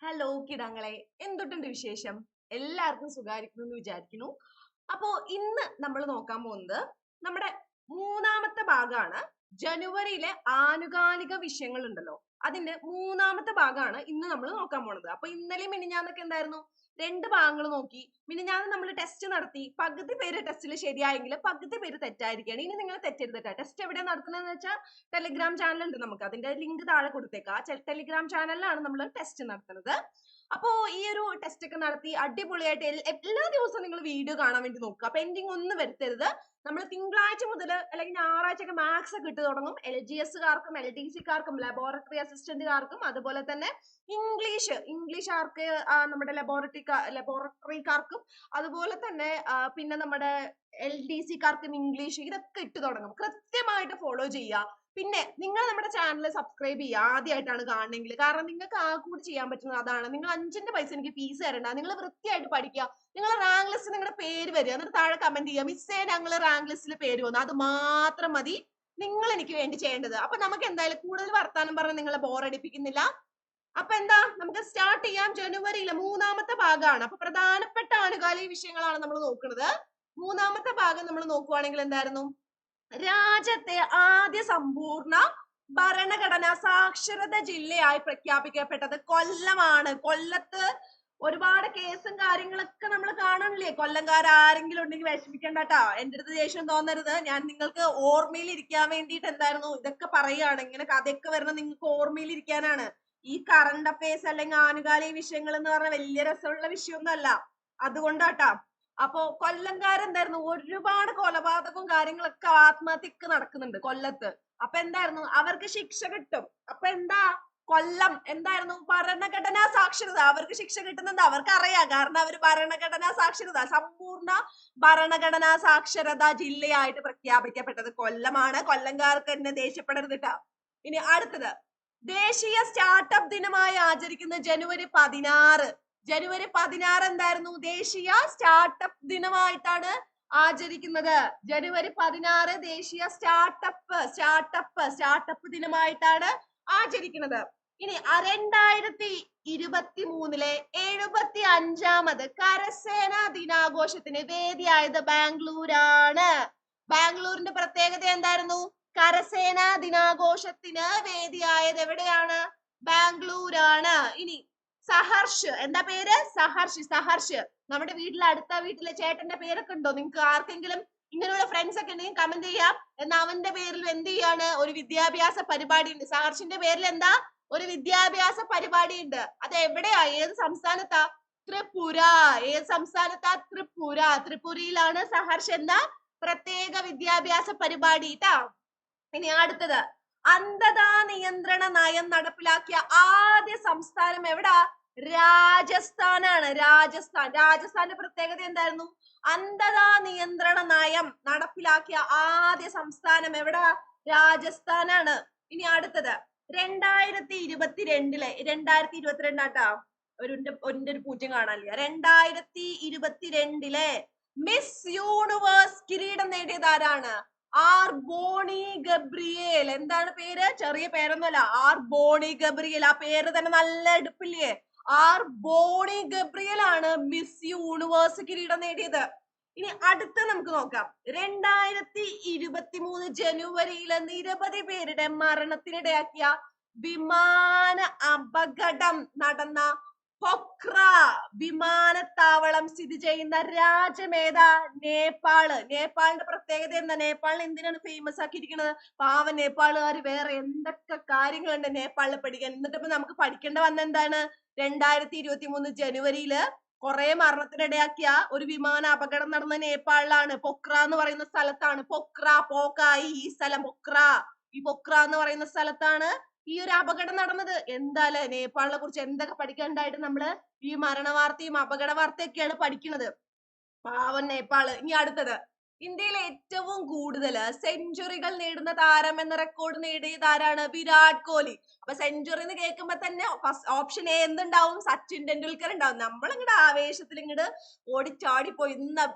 Hello കിടങ്ങളെ, എന്തൊട്ടുണ്ട് വിശേഷം? എല്ലാവർക്കും സുഖായിരിക്കുന്നു എന്ന് വിചാരിക്കുന്നു. അപ്പോ ഇന്ന് നമ്മൾ നോക്കാൻ പോകുന്നത് നമ്മുടെ മൂന്നാമത്തെ ഭാഗമാണ്. ജനുവരിയിലെ ആനുകാലിക വിഷയങ്ങൾ ഉണ്ടല്ലോ, അതിന്റെ മൂന്നാമത്തെ ഭാഗമാണ് ഇന്ന് നമ്മൾ നോക്കാൻ പോണത്. അപ്പൊ ഇന്നലെയും മിനിഞ്ഞാന്നൊക്കെ എന്തായിരുന്നു, രണ്ട് ഭാഗങ്ങൾ നോക്കി. മിനിഞ്ഞാന്ന് നമ്മൾ ടെസ്റ്റ് നടത്തി. പകുതി പേര് ടെസ്റ്റിൽ ശരിയായെങ്കിൽ പകുതി പേര് തെറ്റായിരിക്കുകയാണ്. ഇനി നിങ്ങൾ തെറ്റരുത് കേട്ടോ. ടെസ്റ്റ് എവിടെ നടത്തുന്നതെന്ന് വെച്ചാൽ ടെലിഗ്രാം ചാനൽ ഉണ്ട് നമുക്ക്, അതിന്റെ ലിങ്ക് താഴെ കൊടുത്തേക്കാം. ടെലിഗ്രാം ചാനലിലാണ് നമ്മൾ ടെസ്റ്റ് നടത്തുന്നത്. അപ്പോ ഈ ഒരു ടെസ്റ്റ് ഒക്കെ നടത്തി അടിപൊളിയായിട്ട് എല്ലാ ദിവസവും നിങ്ങൾ വീഡിയോ കാണാൻ വേണ്ടി നോക്കുക. പെൻഡിങ് ഒന്നും വരുത്തരുത്. നമ്മൾ തിങ്കളാഴ്ച മുതൽ അല്ലെങ്കിൽ ഞായറാഴ്ച ഒക്കെ മാത്സ് ഒക്കെ ഇട്ട് തുടങ്ങും. LGS കാർക്കും LDC കാർക്കും ലബോറട്ടറി അസിസ്റ്റന്റുകാർക്കും അതുപോലെ തന്നെ ഇംഗ്ലീഷ് ആർക്ക് നമ്മുടെ ലബോറട്ടറിക്കാർക്കും അതുപോലെ തന്നെ പിന്നെ നമ്മുടെ LDC കാർക്കും ഇംഗ്ലീഷ് ഇതൊക്കെ ഇട്ട് തുടങ്ങും. കൃത്യമായിട്ട് ഫോളോ ചെയ്യുക. പിന്നെ നിങ്ങൾ നമ്മുടെ ചാനൽ സബ്സ്ക്രൈബ് ചെയ്യുക ആദ്യമായിട്ടാണ് കാണണമെങ്കിൽ. കാരണം നിങ്ങൾക്ക് ആ കൂടി ചെയ്യാൻ പറ്റുന്നത് അതാണ്. നിങ്ങൾ 5ന്റെ പൈസ എനിക്ക് ഫീസ് തരണ്ട. നിങ്ങൾ വൃത്തിയായിട്ട് പഠിക്കുക. നിങ്ങൾ റാങ്ക് ലിസ്റ്റ് നിങ്ങളുടെ പേര് വരിക, എന്നിട്ട് താഴെ കമന്റ് ചെയ്യുക, മിസ്സേ ഞങ്ങൾ റാങ്ക് ലിസ്റ്റിൽ പേര് വന്നു. അത് മാത്രം മതി നിങ്ങൾ എനിക്ക് വേണ്ടി ചെയ്യേണ്ടത്. അപ്പൊ നമുക്ക് എന്തായാലും കൂടുതൽ വർത്താനം പറഞ്ഞ് നിങ്ങളെ ബോറടിപ്പിക്കുന്നില്ല. അപ്പൊ എന്താ, നമുക്ക് സ്റ്റാർട്ട് ചെയ്യാം. ജനുവരിയിലെ മൂന്നാമത്തെ ഭാഗമാണ്. അപ്പൊ പ്രധാനപ്പെട്ട ആനുകാലിക വിഷയങ്ങളാണ് നമ്മൾ നോക്കുന്നത്. മൂന്നാമത്തെ ഭാഗം നമ്മൾ നോക്കുവാണെങ്കിൽ എന്തായിരുന്നു, രാജ്യത്തെ ആദ്യ സമ്പൂർണ്ണ ഭരണഘടനാ സാക്ഷരത ജില്ലയായി പ്രഖ്യാപിക്കപ്പെട്ടത് കൊല്ലമാണ്. കൊല്ലത്ത് ഒരുപാട് കേസും കാര്യങ്ങളൊക്കെ നമ്മൾ കാണണില്ലേ? കൊല്ലംകാർ ആരെങ്കിലും ഉണ്ടെങ്കിൽ വിഷമിക്കണ്ട കേട്ടോ. എന്റെ അടുത്ത് ദേഷ്യം തോന്നരുത്. ഞാൻ നിങ്ങൾക്ക് ഓർമ്മയിൽ ഇരിക്കാൻ വേണ്ടിയിട്ട് എന്തായിരുന്നു ഇതൊക്കെ പറയുകയാണ്. ഇങ്ങനെ കഥയൊക്കെ വരുന്നത് നിങ്ങൾക്ക് ഓർമ്മയിൽ ഇരിക്കാനാണ്. ഈ കറണ്ട് അഫയേഴ്സ് അല്ലെങ്കിൽ ആനുകാലിക വിഷയങ്ങൾ എന്ന് പറഞ്ഞാൽ വലിയ രസമുള്ള വിഷയമൊന്നും അല്ല. അതുകൊണ്ടാട്ടാ. അപ്പോ കൊല്ലംകാരെന്തായിരുന്നു, ഒരുപാട് കൊലപാതകവും കാര്യങ്ങളൊക്കെ ആത്മഹത്യക്ക് നടക്കുന്നുണ്ട് കൊല്ലത്ത്. അപ്പൊ എന്തായിരുന്നു, അവർക്ക് ശിക്ഷ കിട്ടും. അപ്പൊ എന്താ, കൊല്ലം എന്തായിരുന്നു, ഭരണഘടനാ സാക്ഷരത. അവർക്ക് ശിക്ഷ കിട്ടുന്നത് അവർക്ക് അറിയാം. കാരണം അവർ ഭരണഘടനാ സാക്ഷരത, സമ്പൂർണ്ണ ഭരണഘടനാ സാക്ഷരത ജില്ലയായിട്ട് പ്രഖ്യാപിക്കപ്പെട്ടത് കൊല്ലമാണ്. കൊല്ലംകാർക്ക് എന്നെ ദേഷ്യപ്പെടരുത് കേട്ടോ. ഇനി അടുത്തത്, ദേശീയ സ്റ്റാർട്ടപ്പ് ദിനമായി ആചരിക്കുന്ന ജനുവരി 16. ജനുവരി 16 എന്തായിരുന്നു, ദേശീയ സ്റ്റാർട്ടപ്പ് ദിനമായിട്ടാണ് ആചരിക്കുന്നത്. ജനുവരി 16 ദേശീയ സ്റ്റാർട്ടപ്പ് ദിനമായിട്ടാണ് ആചരിക്കുന്നത്. ഇനി 2023 75ാമത് കരസേനാ ദിനാഘോഷത്തിന് വേദിയായത് ബാംഗ്ലൂരാണ്. ബാംഗ്ലൂരിന്റെ പ്രത്യേകത എന്തായിരുന്നു, കരസേനാ ദിനാഘോഷത്തിന് വേദിയായത് എവിടെയാണ്, ബാംഗ്ലൂരാണ്. ഇനി സഹർഷ്, എന്താ പേര്, സഹർഷ്. നമ്മുടെ അടുത്ത വീട്ടിലെ ചേട്ടന്റെ പേരൊക്കെ ഉണ്ടോ നിങ്ങൾക്ക് ആർക്കെങ്കിലും? ഇങ്ങനെയുള്ള ഫ്രണ്ട്സ് ഒക്കെ ഉണ്ടെങ്കിൽ കമന്റ് ചെയ്യാം. എന്നാ അവന്റെ പേരിൽ എന്ത് ചെയ്യാണ്, ഒരു വിദ്യാഭ്യാസ പരിപാടി ഉണ്ട്. സഹർഷിന്റെ പേരിൽ എന്താ, ഒരു വിദ്യാഭ്യാസ പരിപാടി ഉണ്ട്. അത് എവിടെയാ, ഏത് സംസ്ഥാനത്താ? ത്രിപുര. ഏത് സംസ്ഥാനത്താ? ത്രിപുരയിലാണ് സഹർഷ് എന്ന പ്രത്യേക വിദ്യാഭ്യാസ പരിപാടി ട്ടാ. ഇനി അടുത്തത്, അന്ധതാ നിയന്ത്രണ നയം നടപ്പിലാക്കിയ ആദ്യ സംസ്ഥാനം എവിടാ, രാജസ്ഥാനാണ്. രാജസ്ഥാന്റെ പ്രത്യേകത എന്തായിരുന്നു, അന്ധതാ നിയന്ത്രണ നയം നടപ്പിലാക്കിയ ആദ്യ സംസ്ഥാനം എവിടാ, രാജസ്ഥാനാണ്. ഇനി അടുത്തത്, 2022 ആട്ടാ, ഒരു പൂജ്യം കാണാനില്ല. 2022 മിസ് യൂണിവേഴ്സ് കിരീടം നേടിയത് ആരാണ്, ആർ ബോണി ഗബ്രിയേൽ. എന്താണ് പേര്, ചെറിയ പേരൊന്നുമല്ല, ആർ ബോണി ഗബ്രിയേൽ. ആ പേര് തന്നെ നല്ല എടുപ്പില്ലേ. ആർ ബോണി ഗബ്രിയേൽ ആണ് മിസ് യൂണിവേഴ്സ് കിരീടം നേടിയത്. ഇനി അടുത്ത നമുക്ക് നോക്കാം. 2023 ജനുവരിയിലെ നിരവധി പേരുടെ മരണത്തിനിടയാക്കിയ വിമാന അപകടം നടന്ന പൊക്ര വിമാനത്താവളം സ്ഥിതി ചെയ്യുന്ന രാജ്യമേതാ, നേപ്പാള്. നേപ്പാളിന്റെ പ്രത്യേകത എന്താ, നേപ്പാളിനെ എന്തിനാണ് ഫേമസ് ആക്കിയിരിക്കുന്നത്? പാവ നേപ്പാളുകാർ വേറെ എന്തൊക്കെ കാര്യങ്ങളുണ്ട് നേപ്പാളിൽ പഠിക്കാൻ. എന്നിട്ടിപ്പോ നമുക്ക് പഠിക്കേണ്ട വന്ന എന്താണ്, 2023 ജനുവരിയില് കുറെ മരണത്തിനിടയാക്കിയ ഒരു വിമാന അപകടം നടന്ന നേപ്പാളിലാണ്. പൊക്ര എന്ന് പറയുന്ന സ്ഥലത്താണ്. പോക്കായി ഈ സ്ഥലം ഈ പൊക്ര എന്ന് പറയുന്ന സ്ഥലത്താണ് ഈ ഒരു അപകടം നടന്നത്. എന്താല്ലേ, നേപ്പാളിനെ കുറിച്ച് എന്തൊക്കെ പഠിക്കാനുണ്ടായിട്ട് നമ്മള് ഈ മരണ വാർത്തയും അപകട വാർത്തയൊക്കെയാണ് പഠിക്കുന്നത്. പാവം നേപ്പാള്. ഇനി അടുത്തത്, ഇന്ത്യയിൽ ഏറ്റവും കൂടുതൽ സെഞ്ചുറികൾ നേടുന്ന താരം എന്ന റെക്കോർഡ് നേടിയത് ആരാണ്, വിരാട് കോഹ്ലി. അപ്പൊ സെഞ്ചുറി എന്ന് കേൾക്കുമ്പോ തന്നെ ഫസ്റ്റ് ഓപ്ഷൻ എ എന്തുണ്ടാവും, സച്ചിൻ ടെണ്ടുൽക്കർ ഉണ്ടാവും. നമ്മൾ ഇങ്ങോട്ട് ആവേശത്തിൽ ഇങ്ങോട്ട് ഓടിച്ചാടിപ്പോയി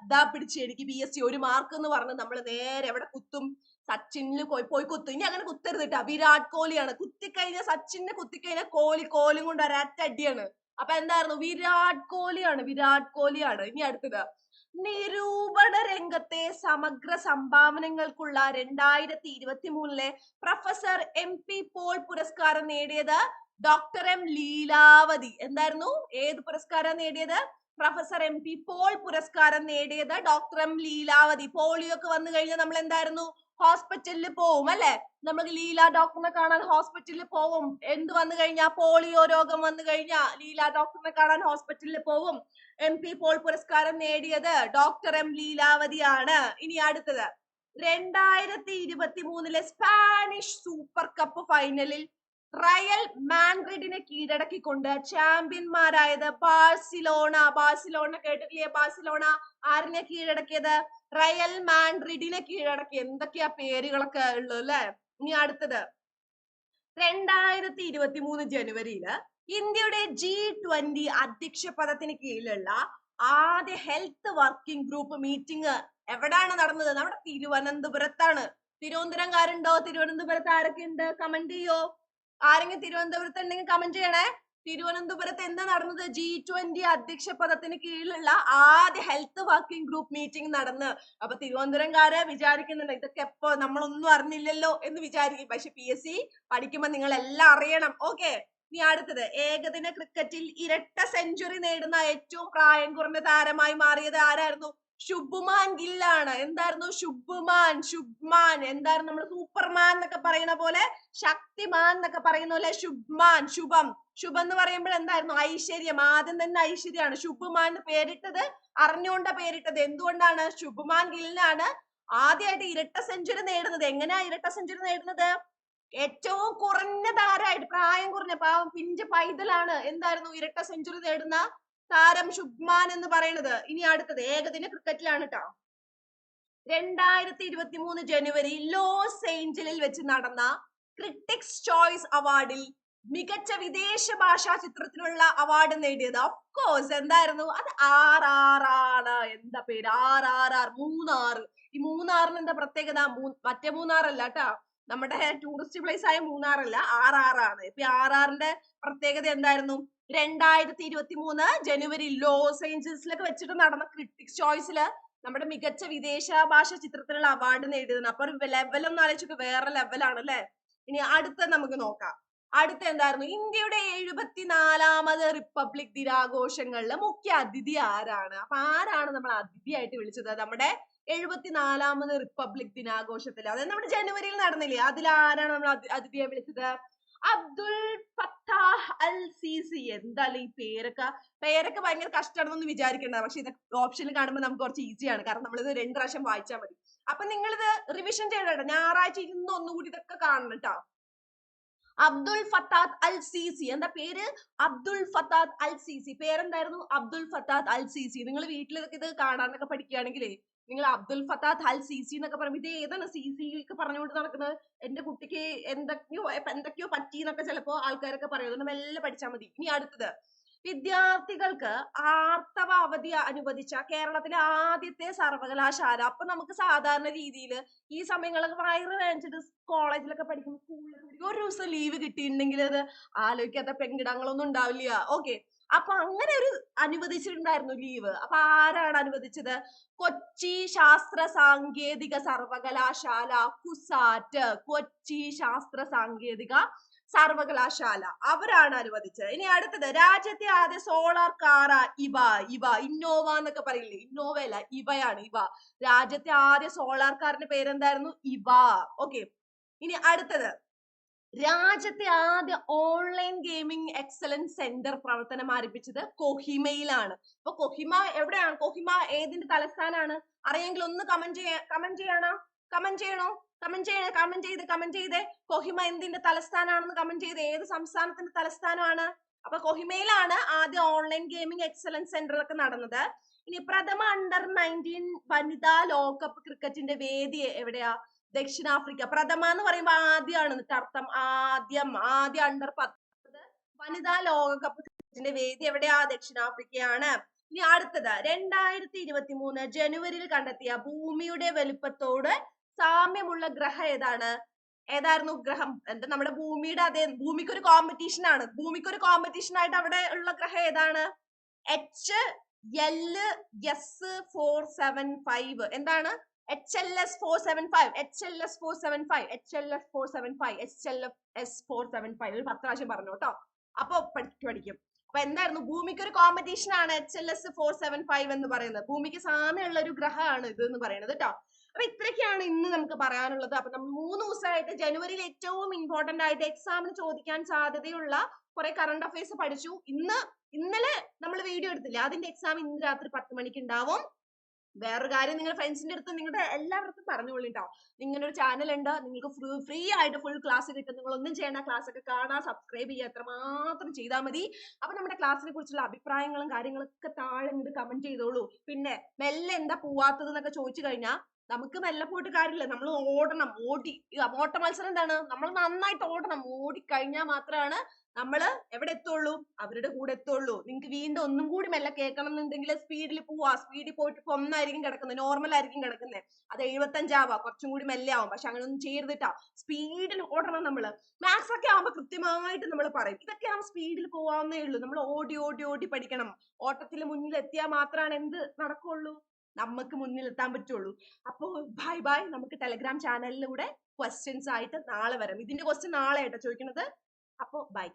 ഇതാ പിടിച്ച് എനിക്ക് PSC 1 മാർക്ക് എന്ന് പറഞ്ഞ് നമ്മൾ നേരെ എവിടെ കുത്തും, സച്ചിനിൽ പോയി കുത്തും. ഇനി അങ്ങനെ കുത്തരുത് കേട്ടോ. വിരാട് കോഹ്ലിയാണ്. കുത്തിക്കഴിഞ്ഞാൽ സച്ചിനെ കുത്തിക്കഴിഞ്ഞാൽ കോഹ്ലിയും കൊണ്ട് ഒരറ്റടിയാണ്. അപ്പൊ എന്തായിരുന്നു? വിരാട് കോഹ്ലിയാണ്. ഇനി അടുത്തത്, നിരൂപണ രംഗത്തെ സമഗ്ര സംഭാവനകൾക്കുള്ള 2023 പ്രൊഫസർ MP പോൾ പുരസ്കാരം നേടിയത് ഡോക്ടർ M ലീലാവതി. എന്തായിരുന്നു? ഏത് പുരസ്കാരം നേടിയത്? പ്രൊഫസർ MP പോൾ പുരസ്കാരം നേടിയത് ഡോക്ടർ M ലീലാവതി. പോളിയോ ഒക്കെ വന്നു കഴിഞ്ഞാൽ നമ്മൾ എന്തായിരുന്നു? ഹോസ്പിറ്റലിൽ പോവും അല്ലെ? നമുക്ക് ലീല ഡോക്ടറിനെ കാണാൻ ഹോസ്പിറ്റലിൽ പോവും. എന്ത് വന്നു കഴിഞ്ഞാൽ? പോളിയോ രോഗം വന്നു കഴിഞ്ഞാൽ ലീല ഡോക്ടറിനെ കാണാൻ ഹോസ്പിറ്റലിൽ പോവും. MP പോൾ പുരസ്കാരം നേടിയത് ഡോക്ടർ M ലീലാവതിയാണ്. ഇനി അടുത്തത്, 2023 സ്പാനിഷ് സൂപ്പർ കപ്പ് ഫൈനലിൽ റയൽ മാഡ്രിഡിനെ കീഴടക്കിക്കൊണ്ട് ചാമ്പ്യന്മാരായത് ബാഴ്സിലോണ കേട്ടിട്ടില്ലേ? ബാഴ്സിലോണ ആരിനെ കീഴടക്കിയത്? റയൽ മാഡ്രിഡിനെ കീഴടക്കി. എന്തൊക്കെയാ പേരുകളൊക്കെ ഉള്ളു അല്ലെ? ഇനി അടുത്തത്, 2023 ജനുവരിയില് ഇന്ത്യയുടെ G20 അധ്യക്ഷ പദത്തിന് കീഴിലുള്ള ആദ്യ ഹെൽത്ത് വർക്കിംഗ് ഗ്രൂപ്പ് മീറ്റിംഗ് എവിടാണ് നടന്നത്? നമ്മുടെ തിരുവനന്തപുരത്താണ്. തിരുവനന്തപുരംകാരുണ്ടോ? തിരുവനന്തപുരത്ത് ആരൊക്കെ ഉണ്ട്? കമന്റ് ചെയ്യോ. ആരെങ്കിലും തിരുവനന്തപുരത്ത് ഉണ്ടെങ്കിൽ കമന്റ് ചെയ്യണേ. തിരുവനന്തപുരത്ത് എന്താ നടന്നത്? G20 അധ്യക്ഷ പദത്തിന് കീഴിലുള്ള ആദ്യ ഹെൽത്ത് വർക്കിംഗ് ഗ്രൂപ്പ് മീറ്റിംഗ് നടന്ന്. അപ്പൊ തിരുവനന്തപുരംകാര് വിചാരിക്കുന്നുണ്ട് ഇതൊക്കെ എപ്പോ നമ്മളൊന്നും അറിഞ്ഞില്ലല്ലോ എന്ന് വിചാരിക്കും. പക്ഷെ PSC പഠിക്കുമ്പോ നിങ്ങൾ എല്ലാം അറിയണം. ഓക്കെ. ഇനി അടുത്തത്, ഏകദിന ക്രിക്കറ്റിൽ ഇരട്ട സെഞ്ചുറി നേടുന്ന ഏറ്റവും പ്രായം കുറഞ്ഞ താരമായി മാറിയത് ആരായിരുന്നു? ശുഭ്മാൻ ഗില്ലാണ്. എന്തായിരുന്നു? ശുഭ്മാൻ. എന്തായിരുന്നു? നമ്മൾ സൂപ്പർമാൻ എന്നൊക്കെ പറയുന്ന പോലെ, ശക്തിമാൻ എന്നൊക്കെ പറയുന്ന പോലെ ശുഭ്മാൻ. ശുഭം എന്ന് പറയുമ്പോൾ എന്തായിരുന്നു? ഐശ്വര്യം. ആദ്യം തന്നെ ഐശ്വര്യമാണ്. ശുഭ്മാൻ പേരിട്ടത് അറിഞ്ഞുകൊണ്ട പേരിട്ടത്. എന്തുകൊണ്ടാണ്? ശുഭ്മാൻ ഗില്ലിനാണ് ആദ്യമായിട്ട് ഇരട്ട സെഞ്ചുറി നേടുന്നത്. എങ്ങനെയാ ഇരട്ട സെഞ്ചുറി നേടുന്നത്? ഏറ്റവും കുറഞ്ഞ താരമായിട്ട്, പ്രായം കുറഞ്ഞ പാവം പിഞ്ച് പൈതലാണ് എന്തായിരുന്നു ഇരട്ട സെഞ്ചുറി നേടുന്ന താരം ശുഭ്മാൻ എന്ന് പറയുന്നത്. ഇനി അടുത്തത്, ഏകദിന ക്രിക്കറ്റിലാണ് കേട്ടോ. 2023 ജനുവരി ലോസ് ഏഞ്ചലിൽ വെച്ച് നടന്ന ക്രിട്ടിക്സ് ചോയ്സ് അവാർഡിൽ മികച്ച വിദേശ ഭാഷാ ചിത്രത്തിനുള്ള അവാർഡ് നേടിയത് ഓഫ്കോഴ്സ് എന്തായിരുന്നു? അത് RRR ആണ്. എന്താ പേര്? RRR. മൂന്നാർ. ഈ മൂന്നാറിന് എന്താ പ്രത്യേകത? മറ്റേ മൂന്നാറല്ല കേട്ടോ, നമ്മുടെ ടൂറിസ്റ്റ് പ്ലേസ് ആയ മൂന്നാറല്ല, RRR ആണ്. ഇപ്പൊ RRRന്റെ പ്രത്യേകത എന്തായിരുന്നു? 2023 ജനുവരി ലോസ് ഏഞ്ചൽസിലൊക്കെ വെച്ചിട്ട് നടന്ന ക്രിട്ടിക്സ് ചോയ്സില് നമ്മുടെ മികച്ച വിദേശ ഭാഷ ചിത്രത്തിനുള്ള അവാർഡ് നേടിയതാണ്. അപ്പൊ ലെവൽ ഒന്ന് ആലോചിച്ചൊക്കെ, വേറെ ലെവലാണ് അല്ലെ? ഇനി അടുത്ത നമുക്ക് നോക്കാം. അടുത്ത എന്തായിരുന്നു? ഇന്ത്യയുടെ 74ാമത് റിപ്പബ്ലിക് ദിനാഘോഷങ്ങളിലെ മുഖ്യ അതിഥി ആരാണ്? അപ്പൊ ആരാണ് നമ്മൾ അതിഥിയായിട്ട് വിളിച്ചത്? നമ്മുടെ 74ാമത് റിപ്പബ്ലിക് ദിനാഘോഷത്തിൽ, അതായത് നമ്മുടെ ജനുവരിയിൽ നടന്നില്ലേ, അതിൽ ആരാണ് നമ്മൾ അതിഥിയെ വിളിച്ചത്? Abdul Fattah al CC. എന്തായാലും ഈ പേരൊക്കെ ഭയങ്കര കഷ്ടമാണെന്നൊന്നും വിചാരിക്കേണ്ട. പക്ഷെ ഇതൊക്കെ ഓപ്ഷനിൽ കാണുമ്പോൾ നമുക്ക് കുറച്ച് ഈസിയാണ്. കാരണം നമ്മളിത് 2 പ്രാവശ്യം വായിച്ചാൽ മതി. അപ്പൊ നിങ്ങളിത് റിവിഷൻ ചെയ്യണം. ഞായറാഴ്ച ഇരുന്ന് ഒന്നുകൂടി ഇതൊക്കെ കാണണം കേട്ടോ. Abdul Fattah al Sisi. എന്താ പേര്? Abdul Fattah al Sisi. പേരെന്തായിരുന്നു? Abdul Fattah al Sisi. നിങ്ങൾ വീട്ടിൽ ഇത് കാണാനൊക്കെ പഠിക്കുകയാണെങ്കിലേ നിങ്ങൾ അബ്ദുൽ ഫത്താഹ് അൽ സിസി എന്നൊക്കെ പറയുമ്പോൾ ഇത് ഏതാണ് സിസി ഒക്കെ പറഞ്ഞുകൊണ്ട് നടക്കുന്നത്? എന്റെ കുട്ടിക്ക് എന്തൊക്കെയോ പറ്റി എന്നൊക്കെ ചിലപ്പോ ആൾക്കാരൊക്കെ പറയും. അതുകൊണ്ട് മെല്ലെ പഠിച്ചാൽ മതി. ഇനി അടുത്തത്, വിദ്യാർത്ഥികൾക്ക് ആർത്തവ അവധി അനുവദിച്ച കേരളത്തിലെ ആദ്യത്തെ സർവകലാശാല. അപ്പൊ നമുക്ക് സാധാരണ രീതിയിൽ ഈ സമയങ്ങളൊക്കെ വയറ് വേദനിച്ചിട്ട് കോളേജിലൊക്കെ പഠിക്കുമ്പോൾ, സ്കൂളിലൊക്കെ പഠിക്കുമ്പോൾ ഒരു ദിവസം ലീവ് കിട്ടിയിട്ടുണ്ടെങ്കിൽ അത് ആലോചിക്കാത്ത പെങ്കിടങ്ങളൊന്നും ഉണ്ടാവില്ല. ഓക്കെ. അപ്പൊ അങ്ങനെ ഒരു അനുവദിച്ചിട്ടുണ്ടായിരുന്നു ലീവ്. അപ്പൊ ആരാണ് അനുവദിച്ചത്? കൊച്ചി ശാസ്ത്ര സാങ്കേതിക സർവകലാശാല, കുസാറ്റ്. കൊച്ചി ശാസ്ത്ര സാങ്കേതിക സർവകലാശാല അവരാണ് അനുവദിച്ചത്. ഇനി അടുത്തത്, രാജ്യത്തെ ആദ്യ സോളാർ കാർ ഇന്നോവ എന്നൊക്കെ പറയില്ലേ? ഇന്നോവ അല്ല, ഇവയാണ്. രാജ്യത്തെ ആദ്യ സോളാർ കാറിന്റെ പേരെന്തായിരുന്നു? ഇവ. ഓക്കെ. ഇനി അടുത്തത്, രാജ്യത്തെ ആദ്യ ഓൺലൈൻ ഗെയിമിംഗ് എക്സലൻസ് സെന്റർ പ്രവർത്തനം ആരംഭിച്ചത് കൊഹിമയിലാണ്. അപ്പൊ കൊഹിമ എവിടെയാണ്? കൊഹിമ ഏതിന്റെ തലസ്ഥാനാണ്? അറിയെങ്കിൽ ഒന്ന് കമന്റ് ചെയ്യണോ? കമന്റ് ചെയ്തേ. കൊഹിമ എന്തിന്റെ തലസ്ഥാനാണെന്ന് കമന്റ് ചെയ്ത്. ഏത് സംസ്ഥാനത്തിന്റെ തലസ്ഥാനമാണ്? അപ്പൊ കൊഹിമയിലാണ് ആദ്യ ഓൺലൈൻ ഗെയിമിംഗ് എക്സലൻസ് സെന്റർ ഒക്കെ നടന്നത്. ഇനി പ്രഥമ അണ്ടർ-19 വനിതാ ലോകകപ്പ് ക്രിക്കറ്റിന്റെ വേദി എവിടെയാ? ദക്ഷിണാഫ്രിക്ക. പ്രഥമ എന്ന് പറയുമ്പോ ആദ്യമാണ് അർത്ഥം. ആദ്യ അണ്ടർ-19 വനിതാ ലോകകപ്പ് ക്രിക്കറ്റിന്റെ വേദി എവിടെയാ? ദക്ഷിണാഫ്രിക്കയാണ്. ഇനി അടുത്തത്, 2023 ജനുവരിയിൽ കണ്ടെത്തിയ ഭൂമിയുടെ വലുപ്പത്തോട് സാമ്യമുള്ള ഗ്രഹം ഏതാണ്? ഏതായിരുന്നു ഗ്രഹം? എന്താ നമ്മുടെ ഭൂമിയുടെ അതേ, ഭൂമിക്ക് ഒരു കോമ്പറ്റീഷൻ ആണ്. ഭൂമിക്ക് ഒരു കോമ്പറ്റീഷൻ ആയിട്ട് അവിടെ ഉള്ള ഗ്രഹം ഏതാണ്? HLS475. എന്താണ്? HLS475 ഒരു 10 പ്രാവശ്യം പറഞ്ഞു കേട്ടോ. അപ്പൊ പഠിക്കും. അപ്പൊ എന്തായിരുന്നു? ഭൂമിക്ക് ഒരു കോമ്പറ്റീഷൻ ആണ് HLS475 എന്ന് പറയുന്നത്. ഭൂമിക്ക് സാമ്യമുള്ള ഒരു ഗ്രഹമാണ് ഇത് എന്ന് പറയുന്നത് കേട്ടോ. അപ്പൊ ഇത്രയൊക്കെയാണ് ഇന്ന് നമുക്ക് പറയാനുള്ളത്. അപ്പൊ നമ്മൾ 3 ദിവസമായിട്ട് ജനുവരിയിൽ ഏറ്റവും ഇമ്പോർട്ടന്റ് ആയിട്ട് എക്സാമിന് ചോദിക്കാൻ സാധ്യതയുള്ള കുറെ കറണ്ട് അഫയേഴ്സ് പഠിച്ചു. ഇന്നലെ നമ്മൾ വീഡിയോ എടുത്തില്ല, അതിന്റെ എക്സാം ഇന്ന് രാത്രി 10 മണിക്ക് ഉണ്ടാവും. വേറൊരു കാര്യം, നിങ്ങളുടെ ഫ്രണ്ട്സിന്റെ അടുത്ത് നിങ്ങളുടെ എല്ലാവർക്കും പറഞ്ഞുകൊള്ളിട്ടോ, നിങ്ങളുടെ ഒരു ചാനൽ ഉണ്ട്, നിങ്ങൾക്ക് ഫ്രീ ആയിട്ട് ഫുൾ ക്ലാസ് കിട്ടും. നിങ്ങൾ ഒന്നും ചെയ്യേണ്ട, ക്ലാസ് ഒക്കെ കാണാൻ സബ്സ്ക്രൈബ് ചെയ്യുക, എത്രമാത്രം ചെയ്താൽ മതി. അപ്പൊ നമ്മുടെ ക്ലാസ്സിനെ കുറിച്ചുള്ള അഭിപ്രായങ്ങളും കാര്യങ്ങളൊക്കെ താഴെ ഇങ്ങോട്ട് കമന്റ് ചെയ്തോളൂ. പിന്നെ മെല്ലെ എന്താ പോവാത്തത് എന്നൊക്കെ ചോദിച്ചു കഴിഞ്ഞാൽ നമുക്ക് മെല്ലെ പോയിട്ട് കാര്യമില്ല, നമ്മൾ ഓടണം. ഓട്ട മത്സരം എന്താണ്? നമ്മൾ നന്നായിട്ട് ഓടണം. ഓടിക്കഴിഞ്ഞാൽ മാത്രമാണ് നമ്മള് എവിടെ എത്തുള്ളൂ? അവരുടെ കൂടെ എത്തുള്ളൂ. നിങ്ങൾക്ക് വീണ്ടും ഒന്നും കൂടി മെല്ലെ കേൾക്കണം എന്നുണ്ടെങ്കിൽ സ്പീഡിൽ പോവാ. സ്പീഡിൽ പോയിട്ട് ഇപ്പൊ 1 ആയിരിക്കും കിടക്കുന്നത്, നോർമൽ ആയിരിക്കും കിടക്കുന്നത്. അത് 75 ആവാം, കുറച്ചും കൂടി മെല്ലെ ആവും. പക്ഷെ അങ്ങനെ ഒന്നും ചെയ്യരുതിട്ടാ, സ്പീഡിൽ ഓടണം. നമ്മള് മാത്സ് ഒക്കെ ആവുമ്പോ കൃത്യമായിട്ട് നമ്മൾ പറയും, ഇതൊക്കെ ആവുമ്പോൾ സ്പീഡിൽ പോവാന്നേ ഉള്ളൂ. നമ്മൾ ഓടി ഓടി ഓടി പഠിക്കണം. ഓട്ടത്തിൽ മുന്നിൽ എത്തിയാൽ മാത്രമാണ് എന്ത് നടക്കുള്ളൂ? നമുക്ക് മുന്നിൽ എത്താൻ പറ്റുള്ളൂ. അപ്പോ ബൈ. നമുക്ക് ടെലഗ്രാം ചാനലിലൂടെ ക്വസ്റ്റ്യൻസ് ആയിട്ട് നാളെ വരാം. ഇതിന്റെ ക്വസ്റ്റ്യൻ നാളെ ആയിട്ടോ ചോദിക്കുന്നത്. അപ്പോ ബൈ.